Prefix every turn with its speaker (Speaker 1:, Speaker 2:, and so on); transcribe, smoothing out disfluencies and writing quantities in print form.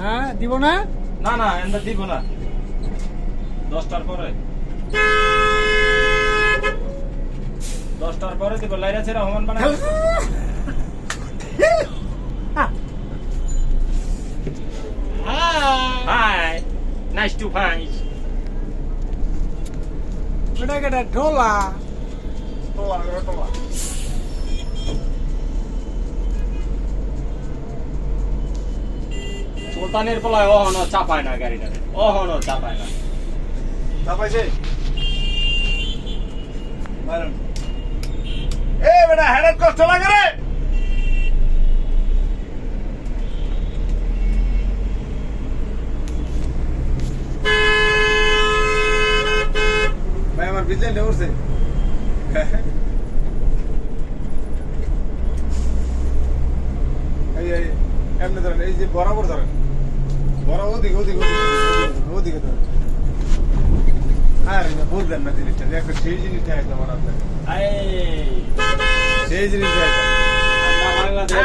Speaker 1: হ্যাঁ দিব না
Speaker 2: না না এন্ড দিব না 10টার পরে 10টার পরে দিব লাইরা ছেড়া হমান বানাই হাই নাইস টু ফাইন্ড
Speaker 1: এটা কেটা ঢোলা
Speaker 2: টোলা সুলতানের পোলায় অহনো চাপায় না গাড়িটারে অহনো চাপায় না
Speaker 3: চাপাইছে মারুন এ বেটা হেডের কষ্ট লাগে রে ভাই আমার বিজনেস উঠছে এই এমনি ধরেন এই যে বরাবর ধরেন বড় ওদিকে ওদিকে ওদিকে ওদিকে ধরেন আর বুঝলেন না জিনিসটা একটা সেই জিনিসটা একদম আমার আপনার সেই জিনিসটা
Speaker 2: বাংলাদেশ